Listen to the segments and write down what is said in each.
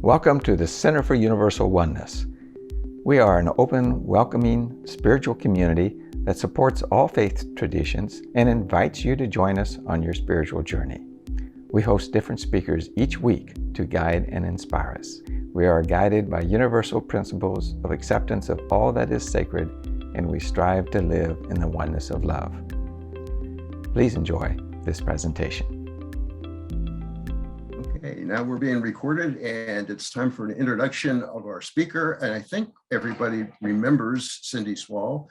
Welcome to the Center for Universal Oneness. We are an open, welcoming, spiritual community that supports all faith traditions and invites you to join us on your spiritual journey. We host different speakers each week to guide and inspire us. We are guided by universal principles of acceptance of all that is sacred, and we strive to live in the oneness of love. Please enjoy this presentation. Okay, now we're being recorded and it's time for an introduction of our speaker. And I think everybody remembers Cyndi Swall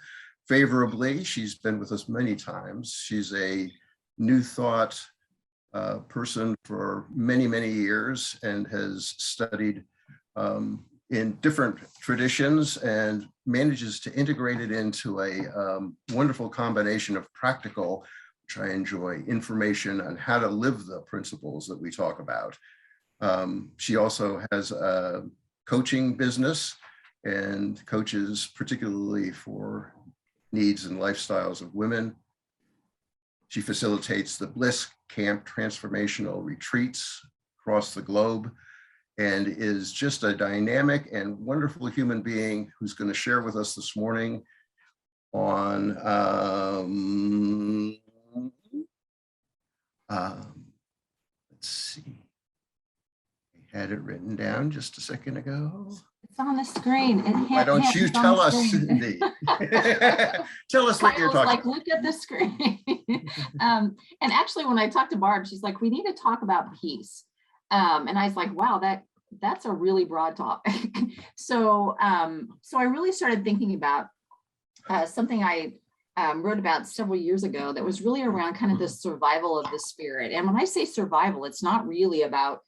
favorably. She's been with us many times. She's a New Thought person for many, many years and has studied in different traditions and manages to integrate it into a wonderful combination of practical, which I enjoy, information on how to live the principles that we talk about. She also has a coaching business and coaches particularly for needs and lifestyles of women. She facilitates the Bliss Camp transformational retreats across the globe and is just a dynamic and wonderful human being who's going to share with us this morning on let's see, I had it written down just a second ago. It's on the screen. Why don't you tell us, Cyndi? Tell us what you're talking about. Look at the screen. And actually, when I talked to Barb, she's like, we need to talk about peace. And I was like, wow, that's a really broad topic. So I really started thinking about something I wrote about several years ago that was really around kind of the survival of the spirit. And when I say survival, it's not really about,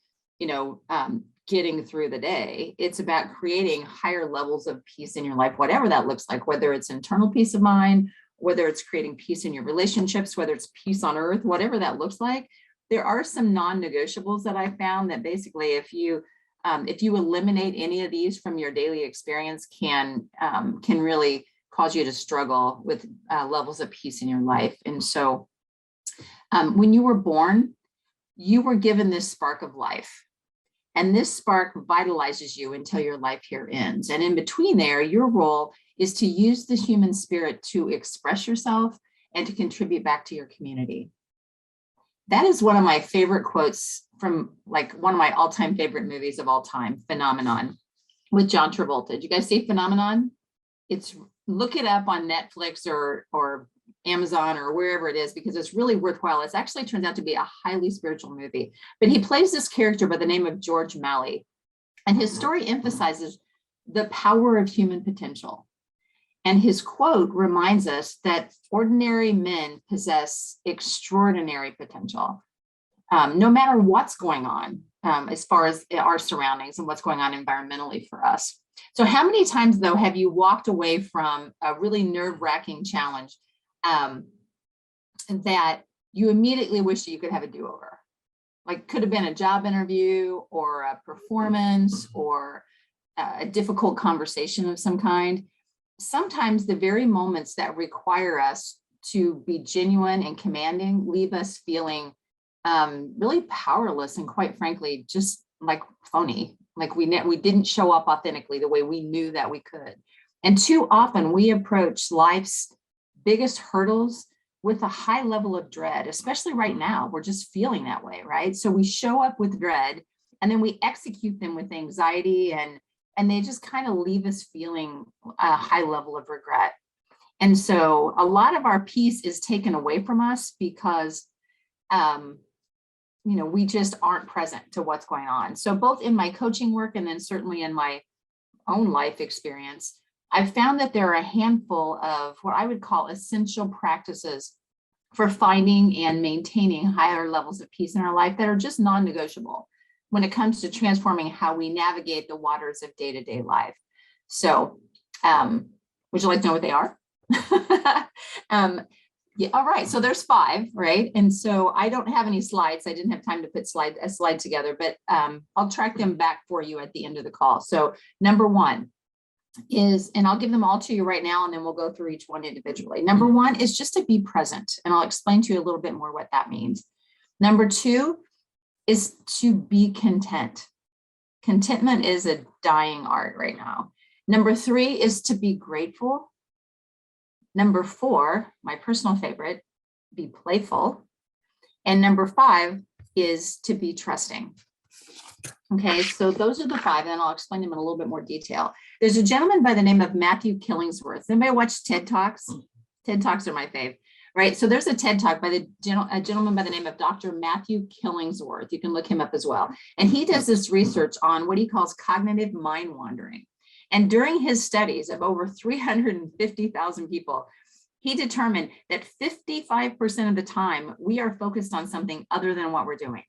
getting through the day. It's about creating higher levels of peace in your life, whatever that looks like, whether it's internal peace of mind, whether it's creating peace in your relationships, whether it's peace on earth, whatever that looks like. There are some non-negotiables that I found that basically if you eliminate any of these from your daily experience can really cause you to struggle with levels of peace in your life. And so when you were born, you were given this spark of life. And this spark vitalizes you until your life here ends. And in between there, your role is to use the human spirit to express yourself and to contribute back to your community. That is one of my favorite quotes from one of my all-time favorite movies of all time, Phenomenon, with John Travolta. Did you guys see Phenomenon? Look it up on Netflix or Amazon or wherever it is, because it's really worthwhile. It actually turns out to be a highly spiritual movie, but he plays this character by the name of George Malley. And his story emphasizes the power of human potential. And his quote reminds us that ordinary men possess extraordinary potential, no matter what's going on as far as our surroundings and what's going on environmentally for us. So how many times, though, have you walked away from a really nerve-wracking challenge that you immediately wish that you could have a do-over? Like, could have been a job interview or a performance or a difficult conversation of some kind. Sometimes the very moments that require us to be genuine and commanding leave us feeling really powerless and, quite frankly, just like phony, like we didn't show up authentically the way we knew that we could. And too often we approach life's biggest hurdles with a high level of dread, especially right now. We're just feeling that way, right? So we show up with dread and then we execute them with anxiety, and they just kind of leave us feeling a high level of regret. And so a lot of our peace is taken away from us because we just aren't present to what's going on. So both in my coaching work and then certainly in my own life experience, I've found that there are a handful of what I would call essential practices for finding and maintaining higher levels of peace in our life that are just non-negotiable when it comes to transforming how we navigate the waters of day-to-day life. So would you like to know what they are? Yeah, all right, so there's 5, right? And so I don't have any slides. I didn't have time to put a slide together, but I'll track them back for you at the end of the call. So number 1 is, and I'll give them all to you right now, and then we'll go through each one individually. Number 1 is just to be present, and I'll explain to you a little bit more what that means. Number 2 is to be content. Contentment is a dying art right now. Number 3 is to be grateful. Number 4, my personal favorite, be playful. And number 5 is to be trusting. Okay, so those are the 5, and I'll explain them in a little bit more detail. There's a gentleman by the name of Matthew Killingsworth. Anybody watch TED Talks? TED Talks are my fave, right? So there's a TED Talk by a gentleman by the name of Dr. Matthew Killingsworth. You can look him up as well. And he does this research on what he calls cognitive mind wandering. And during his studies of over 350,000 people, he determined that 55% of the time we are focused on something other than what we're doing.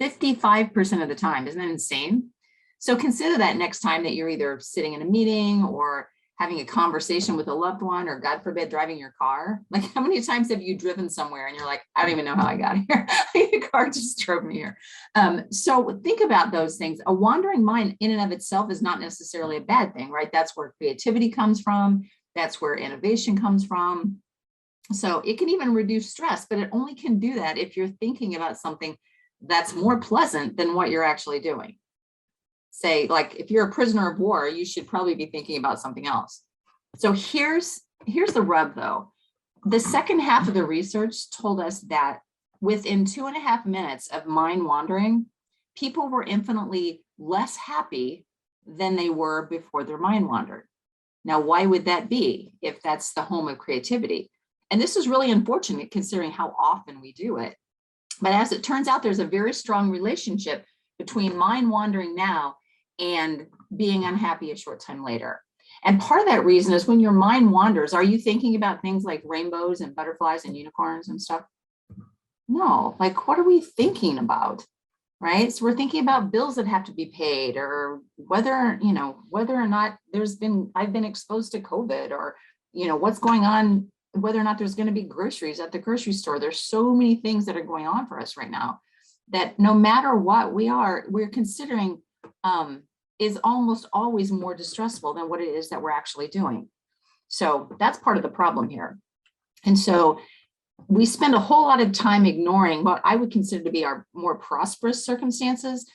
55% of the time. Isn't that insane? So consider that next time that you're either sitting in a meeting or having a conversation with a loved one, or God forbid, driving your car. Like, how many times have you driven somewhere and you're like, I don't even know how I got here. The car just drove me here. So think about those things. A wandering mind in and of itself is not necessarily a bad thing, right? That's where creativity comes from. That's where innovation comes from. So it can even reduce stress, but it only can do that if you're thinking about something that's more pleasant than what you're actually doing. Say, like, if you're a prisoner of war, you should probably be thinking about something else. So here's the rub, though. The second half of the research told us that within 2.5 minutes of mind wandering, people were infinitely less happy than they were before their mind wandered. Now, why would that be if that's the home of creativity? And this is really unfortunate considering how often we do it. But as it turns out, there's a very strong relationship between mind wandering now and being unhappy a short time later. And part of that reason is when your mind wanders, are you thinking about things like rainbows and butterflies and unicorns and stuff? No, like, what are we thinking about? Right? So we're thinking about bills that have to be paid, or whether or not I've been exposed to COVID, or, what's going on, whether or not there's going to be groceries at the grocery store. There's so many things that are going on for us right now that no matter what we're considering is almost always more distressful than what it is that we're actually doing. So that's part of the problem here. And so we spend a whole lot of time ignoring what I would consider to be our more prosperous circumstances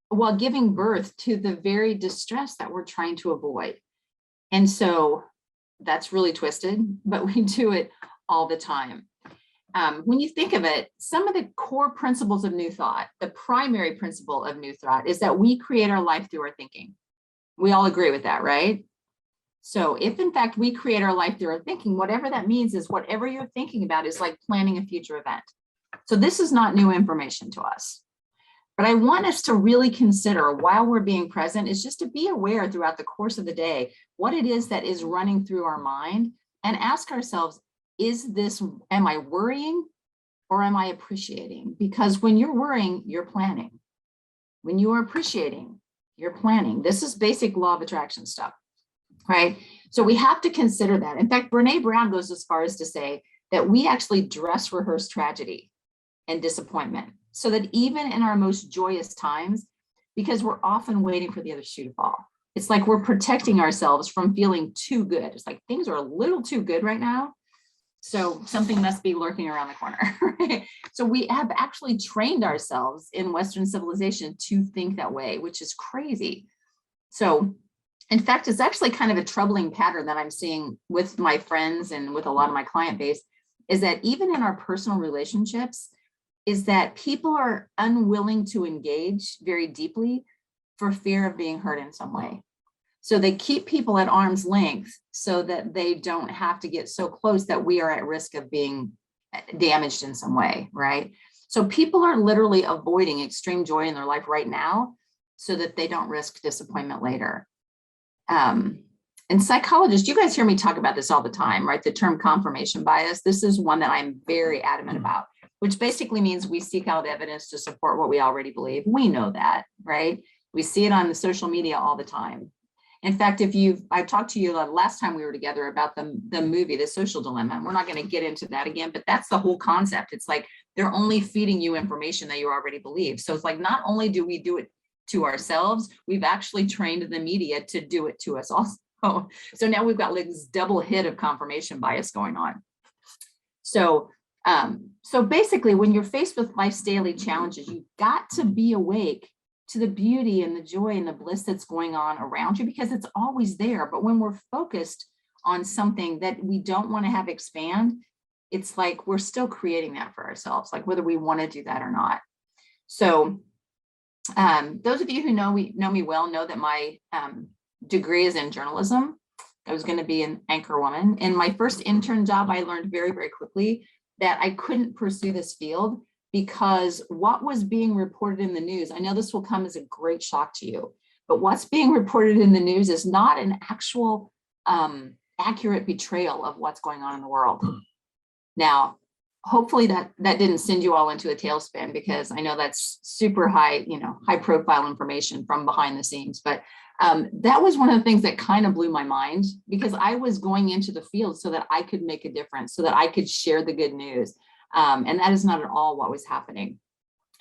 while giving birth to the very distress that we're trying to avoid. And so that's really twisted, but we do it all the time. When you think of it, some of the core principles of New Thought, the primary principle of New Thought is that we create our life through our thinking. We all agree with that, right? So if in fact we create our life through our thinking, whatever that means is whatever you're thinking about is like planning a future event. So this is not new information to us. But I want us to really consider while we're being present is just to be aware throughout the course of the day what it is that is running through our mind, and ask ourselves, am I worrying or am I appreciating? Because when you're worrying, you're planning. When you are appreciating, you're planning. This is basic law of attraction stuff, right? So we have to consider that. In fact, Brene Brown goes as far as to say that we actually dress rehearse tragedy and disappointment, so that even in our most joyous times, because we're often waiting for the other shoe to fall, it's like we're protecting ourselves from feeling too good. It's like things are a little too good right now, so something must be lurking around the corner. Right? So we have actually trained ourselves in Western civilization to think that way, which is crazy. So in fact, it's actually kind of a troubling pattern that I'm seeing with my friends and with a lot of my client base, is that even in our personal relationships, is that people are unwilling to engage very deeply for fear of being hurt in some way. So they keep people at arm's length so that they don't have to get so close that we are at risk of being damaged in some way, right? So people are literally avoiding extreme joy in their life right now so that they don't risk disappointment later. And psychologists, you guys hear me talk about this all the time, right? The term confirmation bias. This is one that I'm very adamant about, which basically means we seek out evidence to support what we already believe. We know that, right? We see it on the social media all the time. In fact, I talked to you last time we were together about the movie, The Social Dilemma. We're not going to get into that again, but that's the whole concept. It's like they're only feeding you information that you already believe. So it's like, not only do we do it to ourselves, we've actually trained the media to do it to us also. So now we've got like this double hit of confirmation bias going on. So basically, when you're faced with life's daily challenges, you've got to be awake to the beauty and the joy and the bliss that's going on around you, because it's always there. But when we're focused on something that we don't want to have expand, it's like we're still creating that for ourselves, like whether we want to do that or not. So those of you who know me well know that my degree is in journalism. I was going to be an anchor woman. In my first intern job, I learned very, very quickly that I couldn't pursue this field because what was being reported in the news, I know this will come as a great shock to you, but what's being reported in the news is not an actual accurate portrayal of what's going on in the world. Now, hopefully that didn't send you all into a tailspin, because I know that's super high, high profile information from behind the scenes. But that was one of the things that kind of blew my mind, because I was going into the field so that I could make a difference, so that I could share the good news. And that is not at all what was happening.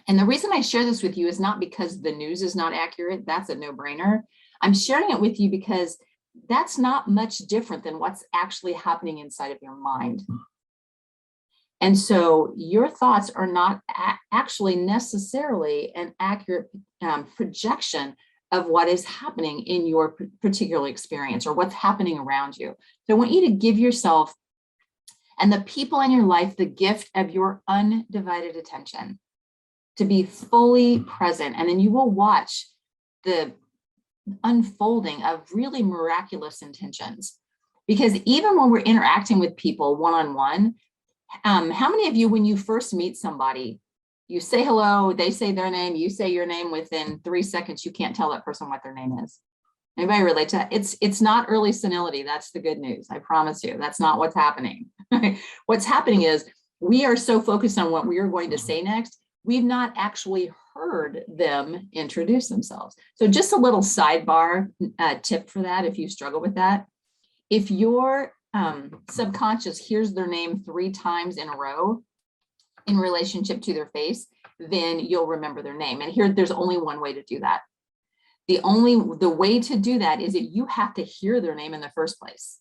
And the reason I share this with you is not because the news is not accurate. That's a no-brainer. I'm sharing it with you because that's not much different than what's actually happening inside of your mind. And so your thoughts are not actually necessarily an accurate projection of what is happening in your particular experience or what's happening around you. So I want you to give yourself and the people in your life the gift of your undivided attention, to be fully present. And then you will watch the unfolding of really miraculous intentions. Because even when we're interacting with people one-on-one, how many of you, when you first meet somebody, you say hello, they say their name, you say your name, within 3 seconds, you can't tell that person what their name is? Anybody relate to that? It's not early senility. That's the good news. I promise you, that's not what's happening. What's happening is we are so focused on what we are going to say next, we've not actually heard them introduce themselves. So just a little sidebar tip for that, if you struggle with that. If your subconscious hears their name 3 times in a row in relationship to their face, then you'll remember their name. And here, there's only one way to do that. The way to do that is that you have to hear their name in the first place.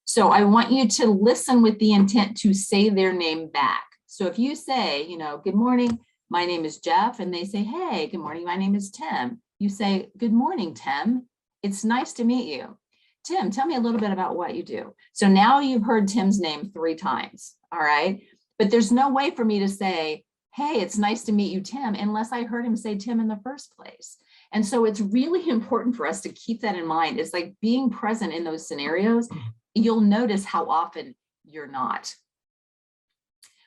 So I want you to listen with the intent to say their name back. So if you say, good morning, my name is Jeff, and they say, hey, good morning, my name is Tim. You say, good morning, Tim. It's nice to meet you. Tim, tell me a little bit about what you do. So now you've heard Tim's name 3 times, all right? But there's no way for me to say, hey, it's nice to meet you, Tim, unless I heard him say Tim in the first place. And so it's really important for us to keep that in mind. It's like being present in those scenarios. You'll notice how often you're not.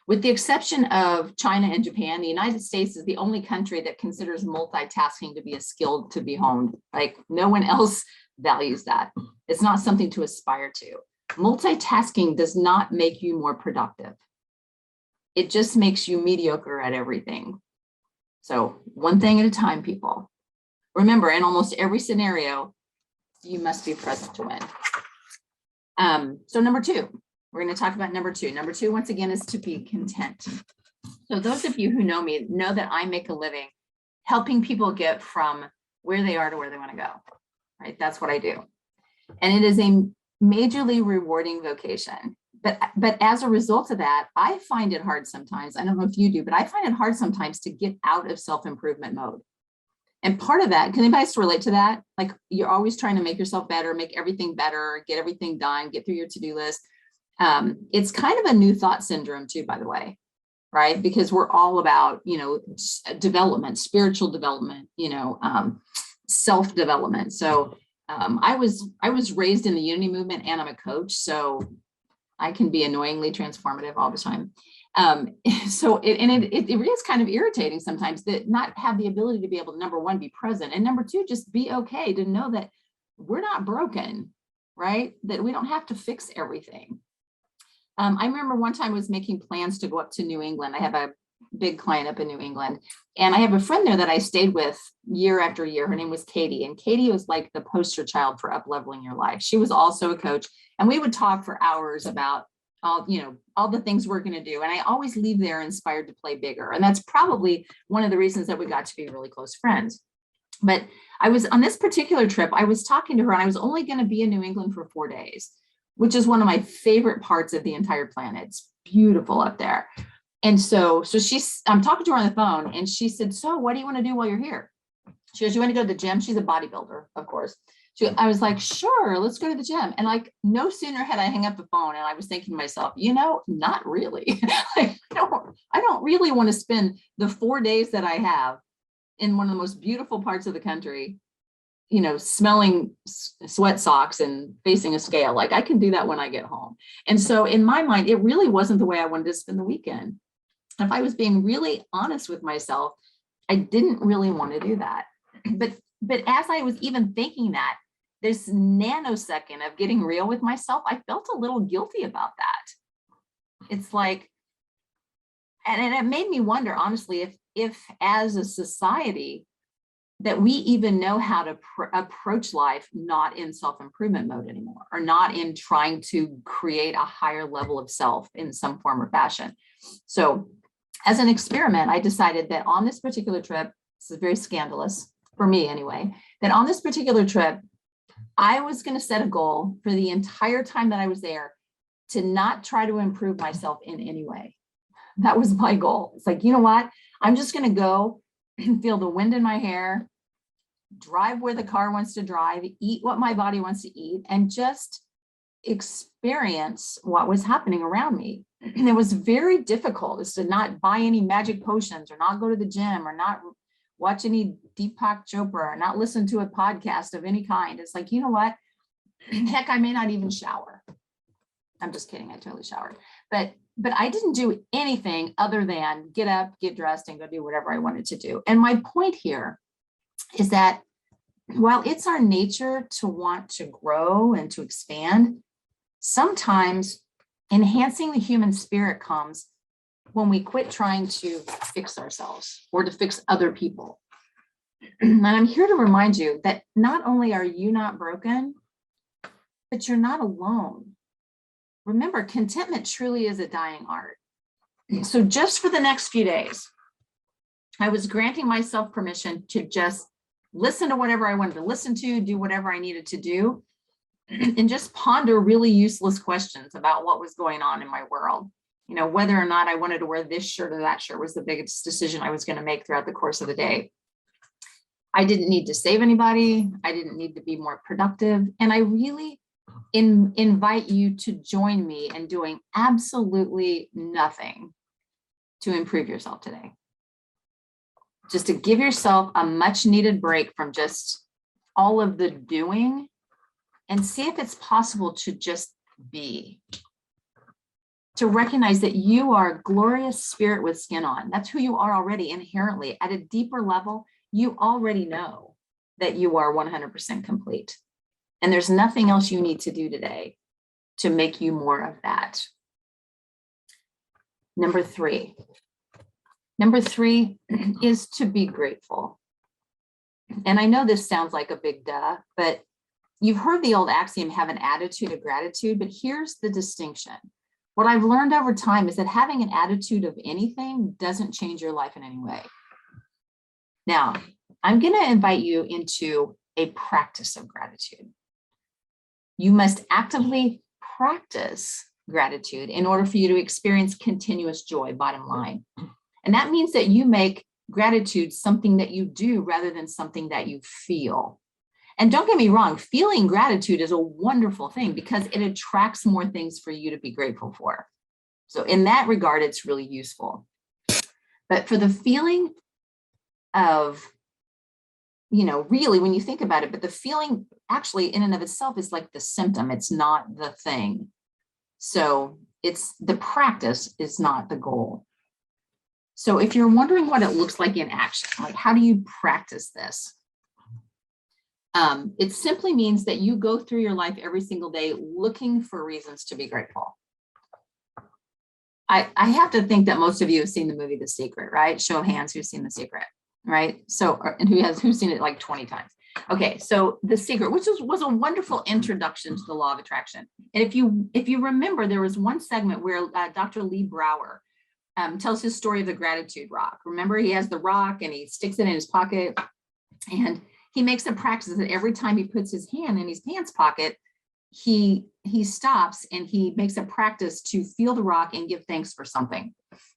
With the exception of China and Japan, the United States is the only country that considers multitasking to be a skill to be honed. Like no one else values that. It's not something to aspire to. Multitasking does not make you more productive. It just makes you mediocre at everything. So one thing at a time, people. Remember, in almost every scenario, you must be present to win. So number 2, we're going to talk about number 2. Number 2, once again, is to be content. So those of you who know me know that I make a living helping people get from where they are to where they want to go, right? That's what I do. And it is a majorly rewarding vocation. But as a result of that, I find it hard sometimes. I don't know if you do, but I find it hard sometimes to get out of self-improvement mode. And part of that, can anybody relate to that? Like you're always trying to make yourself better, make everything better, get everything done, get through your to-do list. It's kind of a new thought syndrome too, by the way, right? Because we're all about, development, spiritual development, self-development. So I was raised in the unity movement, and I'm a coach, so I can be annoyingly transformative all the time. So it is kind of irritating sometimes that not have the ability to be able to, number 1, be present, and number 2, just be okay to know that we're not broken, right? That we don't have to fix everything. I remember one time I was making plans to go up to New England. I have a big client up in New England, and I have a friend there that I stayed with year after year. Her name was Katie, and Katie was like the poster child for up-leveling your life. She was also a coach, and we would talk for hours about all the things we're going to do. And I always leave there inspired to play bigger. And that's probably one of the reasons that we got to be really close friends. But I was on this particular trip, I was talking to her, and I was only going to be in New England for 4 days, which is one of my favorite parts of the entire planet. It's beautiful up there. And so I'm talking to her on the phone, and she said, so what do you want to do while you're here? She goes, you want to go to the gym? She's a bodybuilder, of course. I was like, sure, let's go to the gym. And like, no sooner had I hung up the phone and I was thinking to myself, not really. Like, I don't really want to spend the 4 days that I have in one of the most beautiful parts of the country, smelling sweat socks and facing a scale. Like, I can do that when I get home. And so in my mind, it really wasn't the way I wanted to spend the weekend. If I was being really honest with myself, I didn't really want to do that. But as I was even thinking that, this nanosecond of getting real with myself, I felt a little guilty about that. It's like, and it made me wonder, honestly, if as a society that we even know how to approach life, not in self-improvement mode anymore, or not in trying to create a higher level of self in some form or fashion. So as an experiment, I decided that on this particular trip, this is very scandalous for me anyway, that on this particular trip, I was going to set a goal for the entire time that I was there to not try to improve myself in any way. That was my goal. It's like, you know what? I'm just going to go and feel the wind in my hair, drive where the car wants to drive, eat what my body wants to eat, and just experience what was happening around me. And it was very difficult is to not buy any magic potions or not go to the gym or not watch any Deepak Chopra or not listen to a podcast of any kind. It's like, you know what? Heck, I may not even shower. I'm just kidding. I totally showered. But I didn't do anything other than get up, get dressed, and go do whatever I wanted to do. And my point here is that while it's our nature to want to grow and to expand, sometimes enhancing the human spirit comes when we quit trying to fix ourselves or to fix other people. And I'm here to remind you that not only are you not broken, but you're not alone. Remember, contentment truly is a dying art. So just for the next few days, I was granting myself permission to just listen to whatever I wanted to listen to, do whatever I needed to do, and just ponder really useless questions about what was going on in my world. Whether or not I wanted to wear this shirt or that shirt was the biggest decision I was going to make throughout the course of the day. I didn't need to save anybody. I didn't need to be more productive. And I really invite you to join me in doing absolutely nothing to improve yourself today. Just to give yourself a much needed break from just all of the doing and see if it's possible to just be. To recognize that you are a glorious spirit with skin on. That's who you are already inherently. At a deeper level, you already know that you are 100% complete. And there's nothing else you need to do today to make you more of that. Number three is to be grateful. And I know this sounds like a big duh, but you've heard the old axiom, have an attitude of gratitude, but here's the distinction. What I've learned over time is that having an attitude of anything doesn't change your life in any way. Now, I'm going to invite you into a practice of gratitude. You must actively practice gratitude in order for you to experience continuous joy, bottom line. And that means that you make gratitude something that you do rather than something that you feel. And don't get me wrong, feeling gratitude is a wonderful thing because it attracts more things for you to be grateful for. So in that regard, it's really useful. But for the feeling of, really when you think about it, but the feeling actually in and of itself is like the symptom. It's not the thing. So it's the practice is not the goal. So if you're wondering what it looks like in action, like how do you practice this? It simply means that you go through your life every single day looking for reasons to be grateful. I have to think that most of you have seen the movie The Secret, right? Show of hands who's seen The Secret, right? So, and who's seen it like 20 times. Okay, so The Secret, which was a wonderful introduction to the law of attraction. And if you remember, there was one segment where Dr. Lee Brower tells his story of the gratitude rock. Remember, he has the rock and he sticks it in his pocket, and he makes a practice that every time he puts his hand in his pants pocket, he stops and he makes a practice to feel the rock and give thanks for something.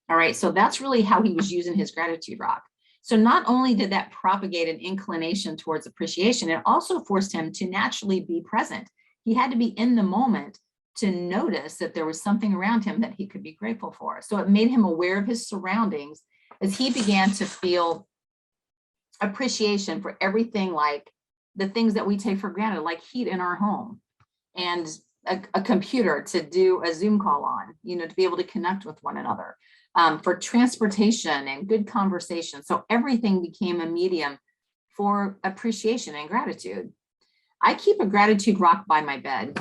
All right, so that's really how he was using his gratitude rock. So not only did that propagate an inclination towards appreciation, it also forced him to naturally be present. He had to be in the moment to notice that there was something around him that he could be grateful for. So it made him aware of his surroundings as he began to feel appreciation for everything, like the things that we take for granted, like heat in our home and a computer to do a Zoom call on, to be able to connect with one another, for transportation and good conversation. So everything became a medium for appreciation and gratitude. I keep a gratitude rock by my bed.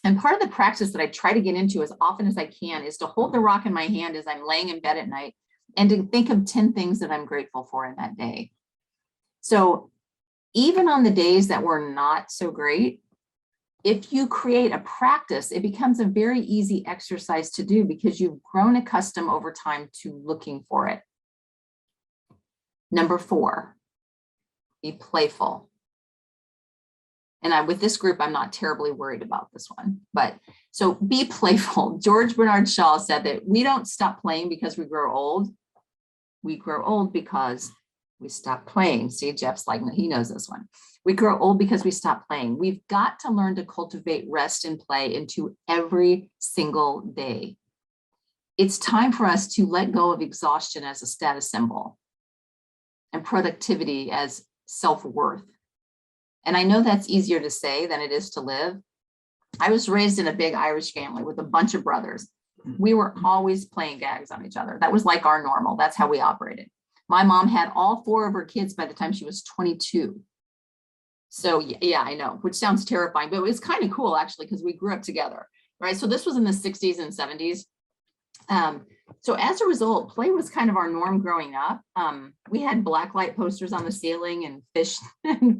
And part of the practice that I try to get into as often as I can is to hold the rock in my hand as I'm laying in bed at night and to think of 10 things that I'm grateful for in that day. So even on the days that were not so great, if you create a practice, it becomes a very easy exercise to do because you've grown accustomed over time to looking for it. Number 4, be playful. And with this group, I'm not terribly worried about this one, but so be playful. George Bernard Shaw said that we don't stop playing because we grow old. We grow old because we stop playing. See, Jeff's like, he knows this one. We grow old because we stop playing. We've got to learn to cultivate rest and play into every single day. It's time for us to let go of exhaustion as a status symbol and productivity as self-worth. And I know that's easier to say than it is to live. I was raised in a big Irish family with a bunch of brothers. We were always playing gags on each other. That was like our normal. That's how we operated. My mom had all 4 of her kids by the time she was 22. So yeah, I know, which sounds terrifying, but it was kind of cool actually, because we grew up together, right? So this was in the 60s and 70s. So as a result, play was kind of our norm growing up. We had blacklight posters on the ceiling and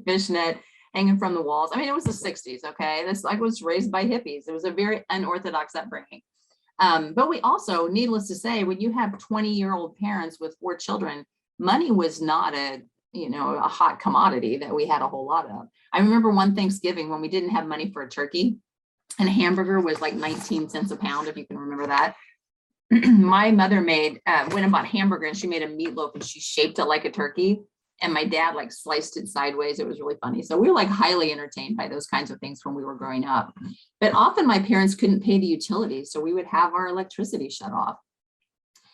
fishnet hanging from the walls. I mean, it was the 60s, okay? I was raised by hippies. It was a very unorthodox upbringing. But we also, needless to say, when you have 20-year-old parents with 4 children, money was not a hot commodity that we had a whole lot of. I remember one Thanksgiving when we didn't have money for a turkey and a hamburger was like 19 cents a pound, if you can remember that. My mother went and bought hamburger and she made a meatloaf and she shaped it like a turkey. And my dad like sliced it sideways. It was really funny. So we were like highly entertained by those kinds of things when we were growing up. But often my parents couldn't pay the utilities. So we would have our electricity shut off.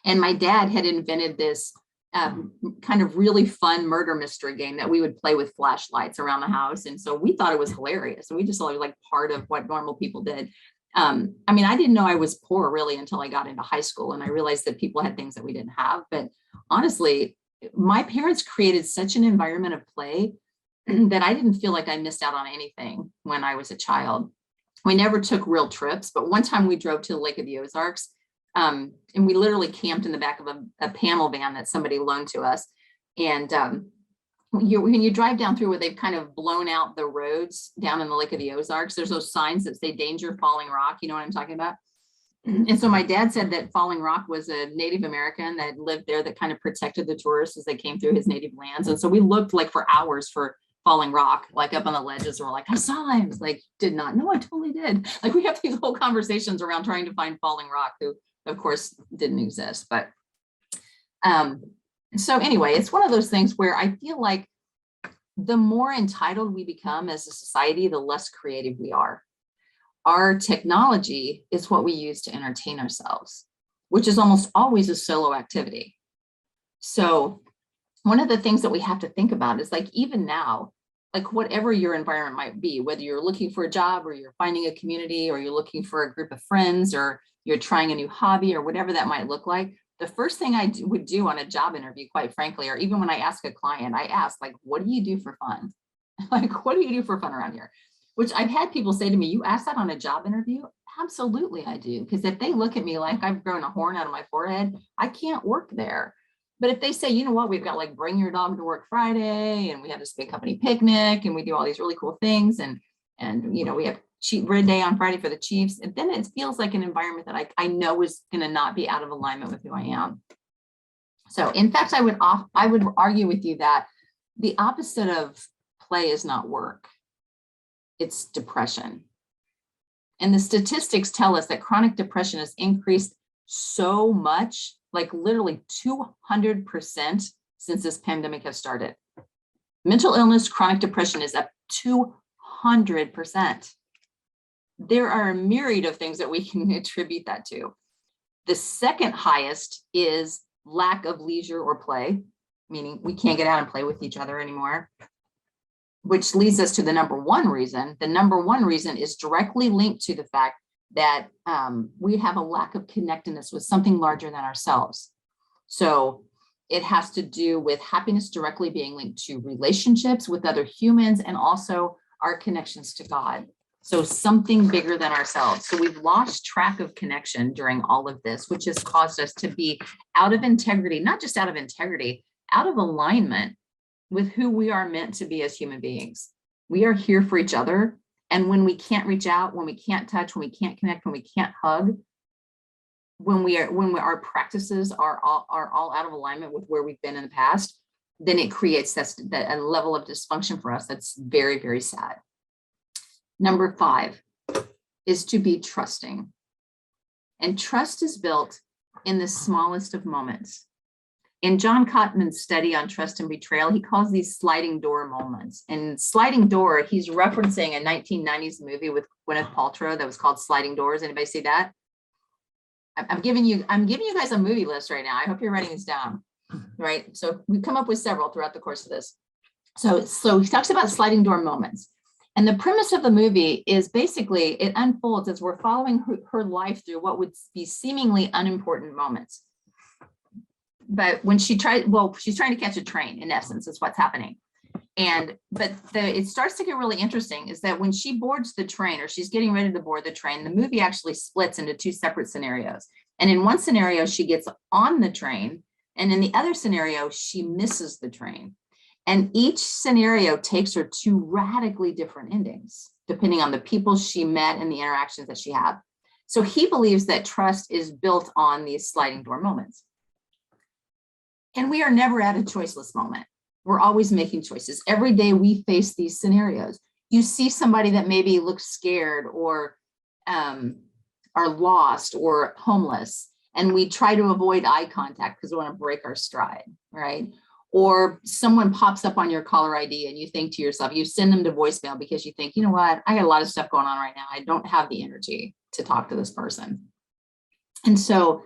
And my dad had invented this kind of really fun murder mystery game that we would play with flashlights around the house. And so we thought it was hilarious. And we just thought it was like part of what normal people did. I mean, I didn't know I was poor really until I got into high school and I realized that people had things that we didn't have. But honestly, my parents created such an environment of play that I didn't feel like I missed out on anything when I was a child. We never took real trips, but one time we drove to the Lake of the Ozarks. And we literally camped in the back of a panel van that somebody loaned to us. And when you drive down through where they've kind of blown out the roads down in the Lake of the Ozarks, there's those signs that say danger, falling rock. You know what I'm talking about? And so my dad said that Falling Rock was a Native American that lived there that kind of protected the tourists as they came through his native lands. And so we looked like for hours for Falling Rock, like up on the ledges, and we're like, I saw him. It's like, did not. No, I totally did. Like we have these whole conversations around trying to find Falling Rock, who of course didn't exist. But so anyway, it's one of those things where I feel like the more entitled we become as a society, the less creative we are. Our technology is what we use to entertain ourselves, which is almost always a solo activity. So one of the things that we have to think about is like, even now, like whatever your environment might be, whether you're looking for a job or you're finding a community or you're looking for a group of friends or you're trying a new hobby or whatever that might look like, the first thing I would do on a job interview, quite frankly, or even when I ask a client, I ask like, what do you do for fun? Like, what do you do for fun around here? Which I've had people say to me, you ask that on a job interview? Absolutely I do. Because if they look at me like I've grown a horn out of my forehead, I can't work there. But if they say, you know what, we've got like bring your dog to work Friday and we have this big company picnic and we do all these really cool things and we have cheat bread day on Friday for the Chiefs, and then it feels like an environment that I know is going to not be out of alignment with who I am. So in fact, I would argue with you that the opposite of play is not work. It's depression. And the statistics tell us that chronic depression has increased so much, like literally 200% since this pandemic has started. Mental illness, chronic depression is up 200%. There are a myriad of things that we can attribute that to. The second highest is lack of leisure or play, meaning we can't get out and play with each other anymore, which leads us to the number one reason. The number one reason is directly linked to the fact that we have a lack of connectedness with something larger than ourselves. So it has to do with happiness directly being linked to relationships with other humans and also our connections to God. So something bigger than ourselves. So we've lost track of connection during all of this, which has caused us to be out of integrity, not just out of integrity, out of alignment with who we are meant to be as human beings. We are here for each other. And when we can't reach out, when we can't touch, when we can't connect, when we can't hug, when our practices are all out of alignment with where we've been in the past, then it creates that a level of dysfunction for us that's very, very sad. Number 5 is to be trusting. And trust is built in the smallest of moments. In John Gottman's study on trust and betrayal, he calls these sliding door moments. And sliding door, he's referencing a 1990s movie with Gwyneth Paltrow that was called Sliding Doors. Anybody see that? I'm giving you guys a movie list right now. I hope you're writing this down, right? So we've come up with several throughout the course of this. So he talks about sliding door moments. And the premise of the movie is basically it unfolds as we're following her life through what would be seemingly unimportant moments. But when she's trying to catch a train, in essence, is what's happening. But it starts to get really interesting is that when she boards the train or she's getting ready to board the train, the movie actually splits into 2 separate scenarios. And in one scenario, she gets on the train. And in the other scenario, she misses the train. And each scenario takes her to radically different endings, depending on the people she met and the interactions that she had. So he believes that trust is built on these sliding door moments. And we are never at a choiceless moment. We're always making choices. Every day we face these scenarios. You see somebody that maybe looks scared or are lost or homeless, and we try to avoid eye contact because we want to break our stride, right? Or someone pops up on your caller ID and you think to yourself, you send them to voicemail because you think, you know what, I got a lot of stuff going on right now. I don't have the energy to talk to this person. And so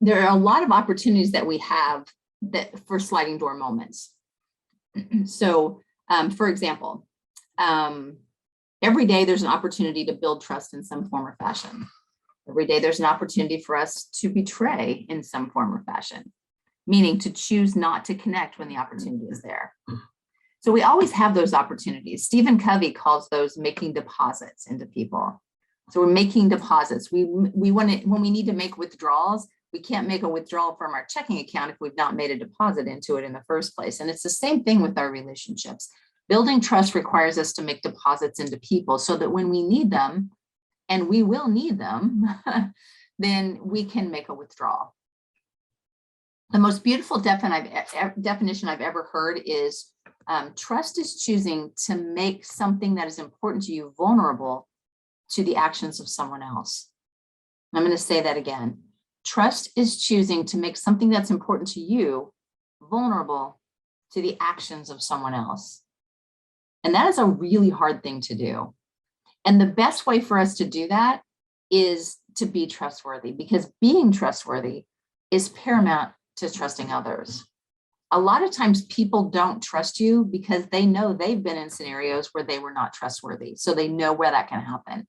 there are a lot of opportunities that we have for sliding door moments. So, for example, every day there's an opportunity to build trust in some form or fashion. Every day there's an opportunity for us to betray in some form or fashion, meaning to choose not to connect when the opportunity is there. So we always have those opportunities. Stephen Covey calls those making deposits into people. So we're making deposits. We want to, when we need to make withdrawals, we can't make a withdrawal from our checking account if we've not made a deposit into it in the first place. And it's the same thing with our relationships. Building trust requires us to make deposits into people so that when we need them, and we will need them, then we can make a withdrawal. The most beautiful definition I've ever heard is trust is choosing to make something that is important to you vulnerable to the actions of someone else. I'm going to say that again. Trust is choosing to make something that's important to you vulnerable to the actions of someone else. And that is a really hard thing to do. And the best way for us to do that is to be trustworthy, because being trustworthy is paramount to trusting others. A lot of times people don't trust you because they know they've been in scenarios where they were not trustworthy. So they know where that can happen.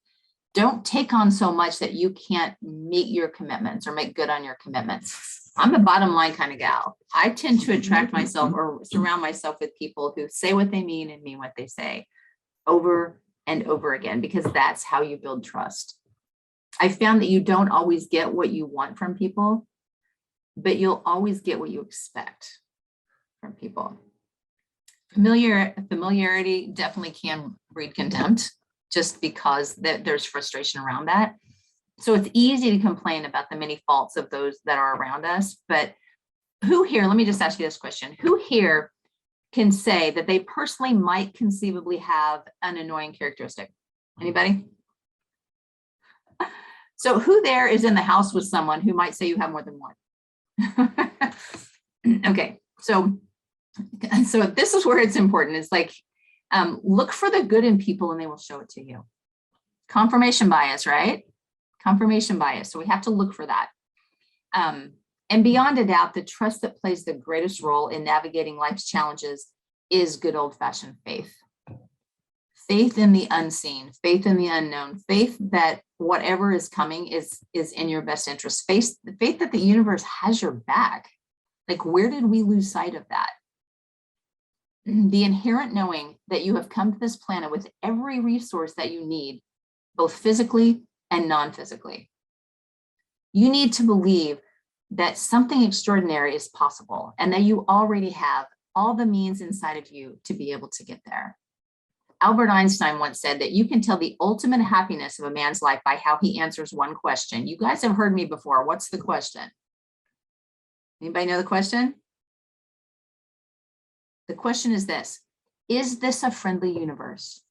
Don't take on so much that you can't meet your commitments or make good on your commitments. I'm a bottom line kind of gal. I tend to attract myself or surround myself with people who say what they mean and mean what they say over and over again, because that's how you build trust. I found that you don't always get what you want from people, but you'll always get what you expect from people. Familiarity definitely can breed contempt, just because there's frustration around that. So it's easy to complain about the many faults of those that are around us. But who here, let me just ask you this question. Who here can say that they personally might conceivably have an annoying characteristic? Anybody? So who there is in the house with someone who might say you have more than one? Okay, so And so this is where it's important. It's like, look for the good in people and they will show it to you. Confirmation bias, right? Confirmation bias. So we have to look for that. And beyond a doubt, the trust that plays the greatest role in navigating life's challenges is good old-fashioned faith. Faith in the unseen, faith in the unknown, faith that whatever is coming is in your best interest, faith that the universe has your back. Like, where did we lose sight of that? The inherent knowing that you have come to this planet with every resource that you need, both physically and non-physically. You need to believe that something extraordinary is possible and that you already have all the means inside of you to be able to get there. Albert Einstein once said that you can tell the ultimate happiness of a man's life by how he answers one question. You guys have heard me before. What's the question? Anybody know the question? The question is this: is this a friendly universe?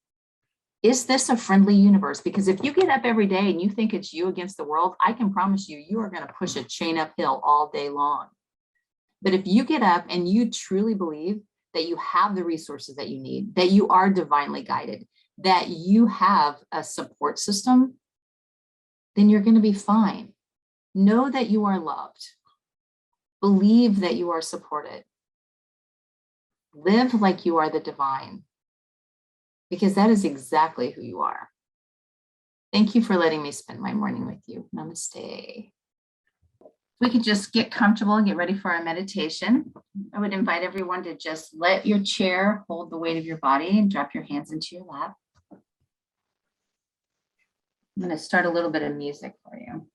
Is this a friendly universe? Because if you get up every day and you think it's you against the world, I can promise you, you are going to push a chain uphill all day long. But if you get up and you truly believe that you have the resources that you need, that you are divinely guided, that you have a support system, then you're going to be fine. Know that you are loved. Believe that you are supported. Live like you are the divine, because that is exactly who you are. Thank you for letting me spend my morning with you. Namaste. We could just get comfortable and get ready for our meditation. I would invite everyone to just let your chair hold the weight of your body and drop your hands into your lap. I'm going to start a little bit of music for you.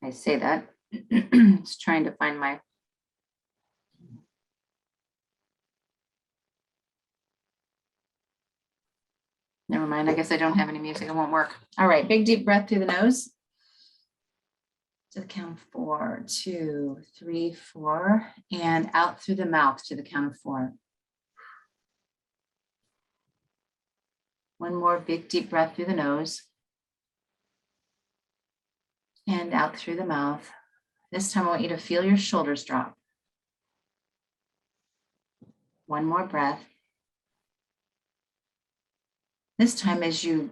I say that, just trying to find my. Never mind, I guess I don't have any music, it won't work. All right, big deep breath through the nose. To the count of 4, 2, 3, 4, and out through the mouth to the count of 4. One more big deep breath through the nose. And out through the mouth. This time I want you to feel your shoulders drop. One more breath. This time as you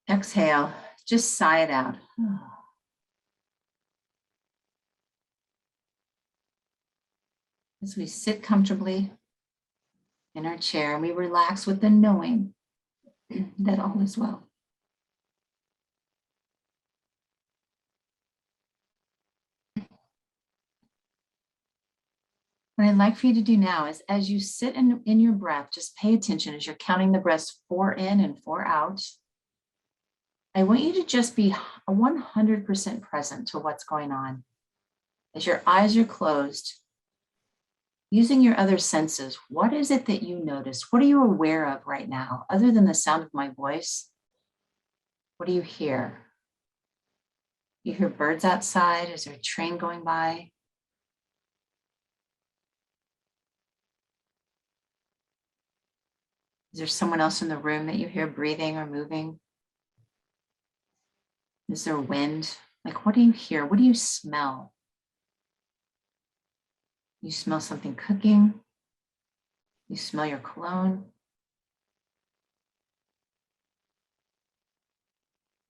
exhale, just sigh it out. As we sit comfortably in our chair and we relax with the knowing that all is well. What I'd like for you to do now is, as you sit in your breath, just pay attention as you're counting the breaths 4 in and 4 out. I want you to just be 100% present to what's going on. As your eyes are closed, using your other senses, what is it that you notice? What are you aware of right now? Other than the sound of my voice, what do you hear? You hear birds outside? Is there a train going by? Is there someone else in the room that you hear breathing or moving? Is there wind? Like, what do you hear? What do you smell? You smell something cooking. You smell your cologne.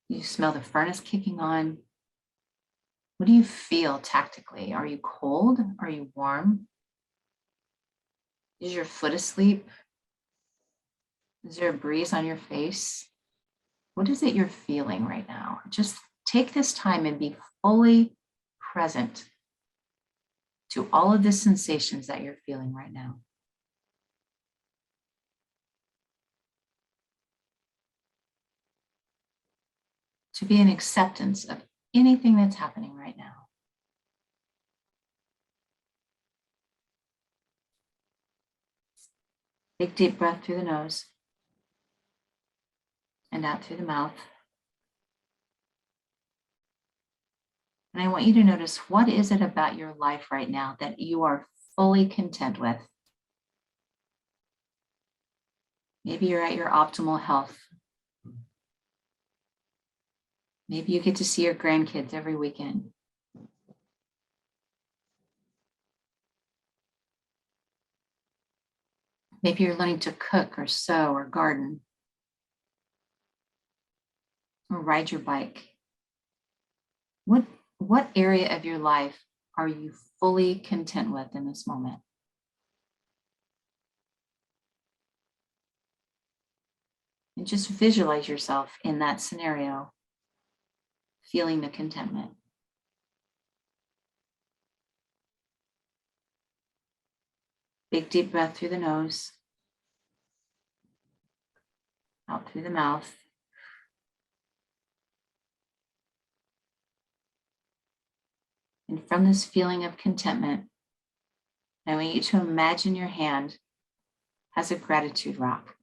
You smell the furnace kicking on. What do you feel tactically? Are you cold? Are you warm? Is your foot asleep? Is there a breeze on your face? What is it you're feeling right now? Just take this time and be fully present to all of the sensations that you're feeling right now. To be in acceptance of anything that's happening right now. Big deep breath through the nose and out through the mouth. And I want you to notice, what is it about your life right now that you are fully content with? Maybe you're at your optimal health. Maybe you get to see your grandkids every weekend. Maybe you're learning to cook or sew or garden or ride your bike. What area of your life are you fully content with in this moment? And just visualize yourself in that scenario, feeling the contentment. Big deep breath through the nose, out through the mouth. And from this feeling of contentment, I want you to imagine your hand has a gratitude rock.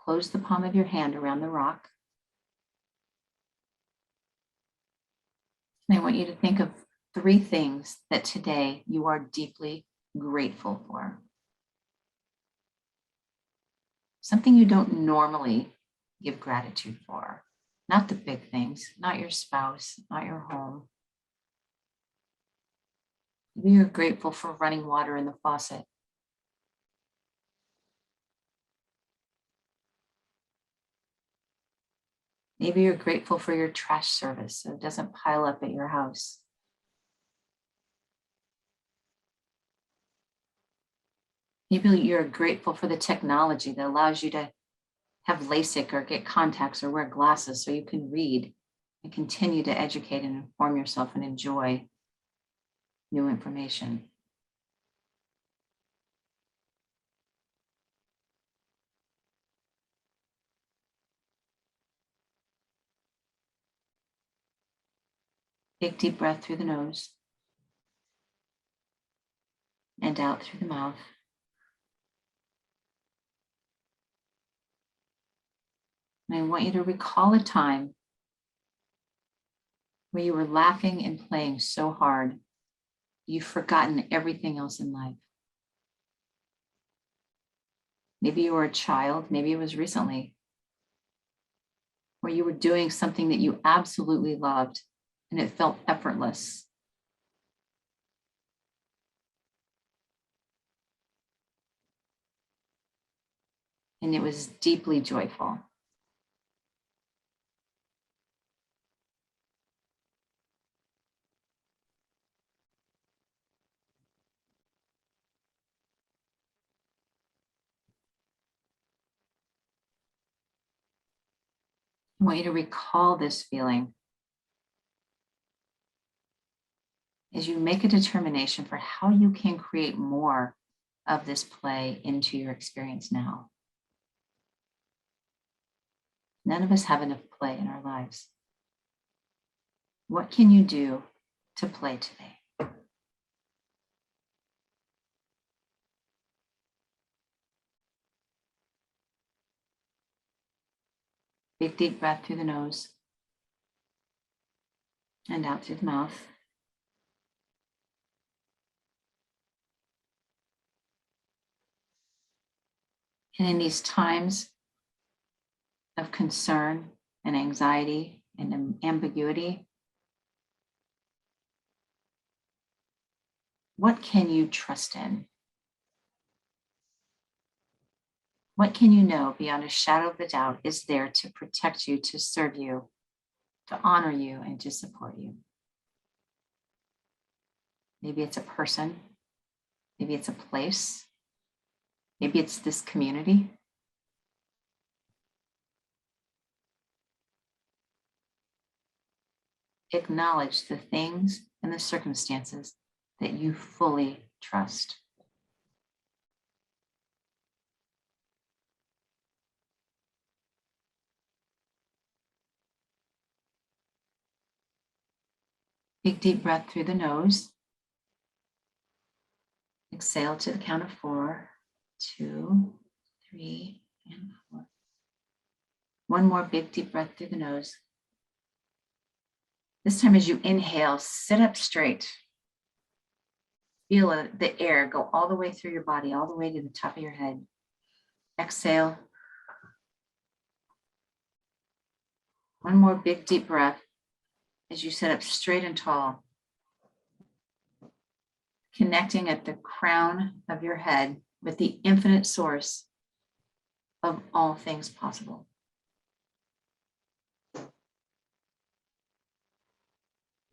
Close the palm of your hand around the rock. And I want you to think of 3 things that today you are deeply grateful for. Something you don't normally give gratitude for. Not the big things, not your spouse, not your home. Maybe you're grateful for running water in the faucet. Maybe you're grateful for your trash service so it doesn't pile up at your house. Maybe you're grateful for the technology that allows you to have LASIK or get contacts or wear glasses so you can read and continue to educate and inform yourself and enjoy new information. Big deep breath through the nose and out through the mouth. And I want you to recall a time where you were laughing and playing so hard, you've forgotten everything else in life. Maybe you were a child, maybe it was recently, where you were doing something that you absolutely loved and it felt effortless. And it was deeply joyful. I want you to recall this feeling as you make a determination for how you can create more of this play into your experience now. None of us have enough play in our lives. What can you do to play today? Big deep breath through the nose and out through the mouth. And in these times of concern and anxiety and ambiguity, what can you trust in? What can you know beyond a shadow of a doubt is there to protect you, to serve you, to honor you, and to support you? Maybe it's a person, maybe it's a place, maybe it's this community. Acknowledge the things and the circumstances that you fully trust. Big deep breath through the nose. Exhale to the count of 4, 2, 3, and 4. One more big deep breath through the nose. This time as you inhale, sit up straight. Feel the air go all the way through your body, all the way to the top of your head. Exhale. One more big deep breath as you sit up straight and tall. Connecting at the crown of your head with the infinite source of all things possible.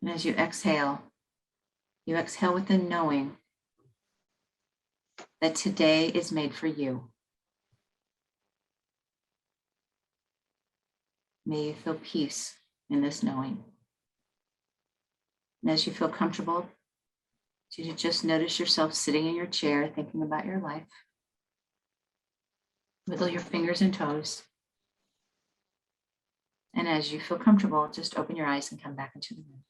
And as you exhale with the knowing that today is made for you. May you feel peace in this knowing. And as you feel comfortable, to just notice yourself sitting in your chair, thinking about your life. Wiggle your fingers and toes. And as you feel comfortable, just open your eyes and come back into the room.